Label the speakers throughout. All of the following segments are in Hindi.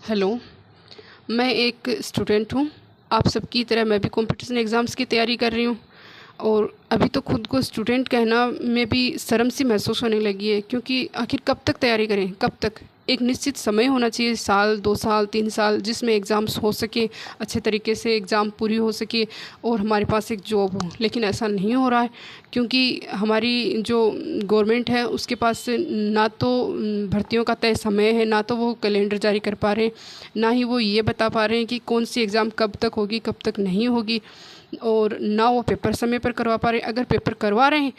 Speaker 1: हेलो, मैं एक स्टूडेंट हूँ। आप सबकी तरह मैं भी कंपटीशन एग्ज़ाम्स की तैयारी कर रही हूँ और अभी तो खुद को स्टूडेंट कहना में भी शर्म सी महसूस होने लगी है, क्योंकि आखिर कब तक तैयारी करें, कब तक। एक निश्चित समय होना चाहिए, साल 2 साल 3 साल, जिसमें एग्ज़ाम्स हो सके, अच्छे तरीके से एग्ज़ाम पूरी हो सके और हमारे पास एक जॉब हो। लेकिन ऐसा नहीं हो रहा है, क्योंकि हमारी जो गवर्नमेंट है उसके पास ना तो भर्तियों का तय समय है, ना तो वो कैलेंडर जारी कर पा रहे हैं, ना ही वो ये बता पा रहे हैं कि कौन सी एग्ज़ाम कब तक होगी कब तक नहीं होगी, और ना वो पेपर समय पर करवा पा रहे हैं। अगर पेपर करवा रहे हैं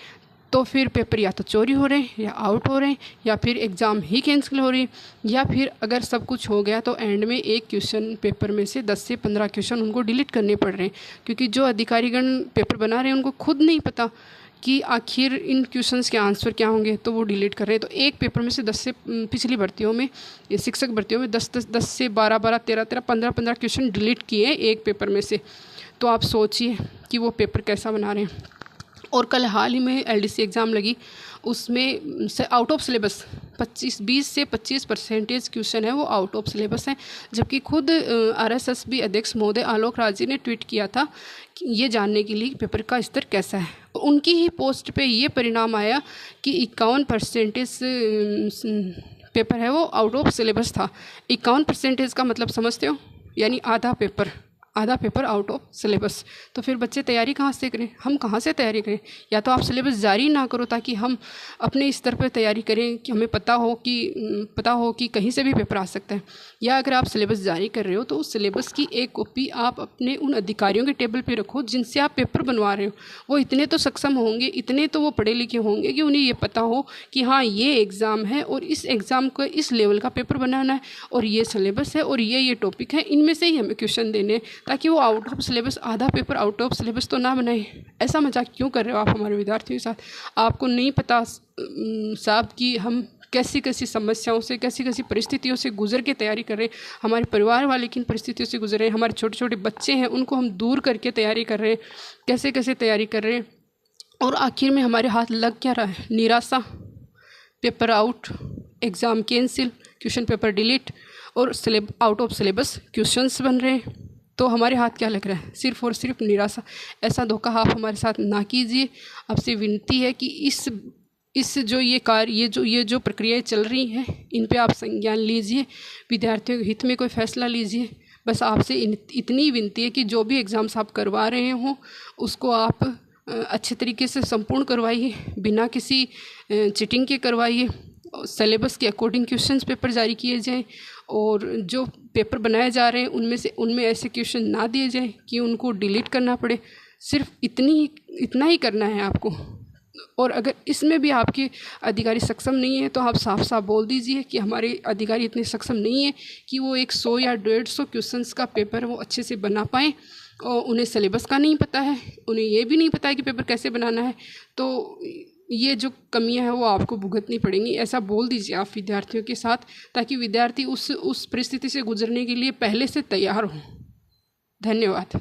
Speaker 1: तो फिर पेपर या तो चोरी हो रहे हैं या आउट हो रहे हैं, या फिर एग्ज़ाम ही कैंसिल हो रही है, या फिर अगर सब कुछ हो गया तो एंड में एक क्वेश्चन पेपर में से 10 से 15 क्वेश्चन उनको डिलीट करने पड़ रहे हैं, क्योंकि जो अधिकारीगण पेपर बना रहे हैं उनको खुद नहीं पता कि आखिर इन क्वेश्चंस के आंसर क्या होंगे, तो वो डिलीट कर रहे हैं। तो एक पेपर में से 10 से पिछली भर्तियों में, ये शिक्षक भर्तियों में 10 से 12 13 15 क्वेश्चन डिलीट किए एक पेपर में से। तो आप सोचिए कि वो पेपर कैसा बना रहे हैं। और कल हाल ही में एलडीसी एग्ज़ाम लगी, उसमें से आउट ऑफ सिलेबस 20 से 25% क्वेश्चन है वो आउट ऑफ सिलेबस हैं, जबकि खुद आरएसएसबी अध्यक्ष महोदय आलोक राज जी ने ट्वीट किया था कि ये जानने के लिए पेपर का स्तर कैसा है। उनकी ही पोस्ट पे ये परिणाम आया कि 51% पेपर है वो आउट ऑफ सिलेबस था। 51% का मतलब समझते हो, यानी आधा पेपर आउट ऑफ सिलेबस। तो फिर बच्चे तैयारी कहाँ से करें, हम कहाँ से तैयारी करें? या तो आप सिलेबस जारी ना करो ताकि हम अपने स्तर पर तैयारी करें, कि हमें पता हो कि कहीं से भी पेपर आ सकता है। या अगर आप सिलेबस जारी कर रहे हो तो उस सिलेबस की एक कॉपी आप अपने उन अधिकारियों के टेबल पे रखो जिनसे आप पेपर बनवा रहे हो। वो इतने तो सक्षम होंगे, इतने तो वो पढ़े लिखे होंगे कि उन्हें ये पता हो कि हाँ, ये एग्ज़ाम है और इस एग्ज़ाम को इस लेवल का पेपर बनाना है और ये सिलेबस है और ये टॉपिक है, इनमें से ही हमें क्वेश्चन देने हैं, ताकि वो आउट ऑफ सिलेबस, आधा पेपर आउट ऑफ सिलेबस तो ना बनाए। ऐसा मजाक क्यों कर रहे हो आप हमारे विद्यार्थियों के साथ? आपको नहीं पता साहब कि हम कैसी कैसी समस्याओं से, कैसी कैसी परिस्थितियों से गुजर के तैयारी कर रहे हैं। हमारे परिवार वाले किन परिस्थितियों से गुजर रहे हैं, हमारे छोटे छोटे बच्चे हैं उनको हम दूर करके तैयारी कर रहे हैं, कैसे कैसे तैयारी कर रहे हैं, और आखिर में हमारे हाथ लग क्या रहा है? निराशा, paper out, exam cancel, question paper delete और आउट ऑफ सिलेबस क्वेश्चंस बन रहे हैं। तो हमारे हाथ क्या लग रहा है? सिर्फ और सिर्फ निराशा। ऐसा धोखा आप हमारे साथ ना कीजिए। आपसे विनती है कि इस जो ये जो प्रक्रियाएं चल रही हैं, इन पे आप संज्ञान लीजिए, विद्यार्थियों के हित में कोई फैसला लीजिए। बस आपसे इतनी विनती है कि जो भी एग्ज़ाम्स आप करवा रहे हों उसको आप अच्छे तरीके से संपूर्ण करवाइए, बिना किसी चीटिंग के करवाइए। सिलेबस के अकॉर्डिंग क्वेश्चंस पेपर जारी किए जाएं, और जो पेपर बनाए जा रहे हैं उनमें ऐसे क्वेश्चन ना दिए जाएं कि उनको डिलीट करना पड़े। सिर्फ इतना ही करना है आपको। और अगर इसमें भी आपके अधिकारी सक्षम नहीं है तो आप साफ साफ बोल दीजिए कि हमारे अधिकारी इतने सक्षम नहीं है कि वो 100 या 150 क्वेश्चंस का पेपर वो अच्छे से बना पाएँ, और उन्हें सिलेबस का नहीं पता है, उन्हें ये भी नहीं पता है कि पेपर कैसे बनाना है। तो ये जो कमियां हैं वो आपको भुगतनी पड़ेंगी। ऐसा बोल दीजिए आप विद्यार्थियों के साथ, ताकि विद्यार्थी उस परिस्थिति से गुजरने के लिए पहले से तैयार हों। धन्यवाद।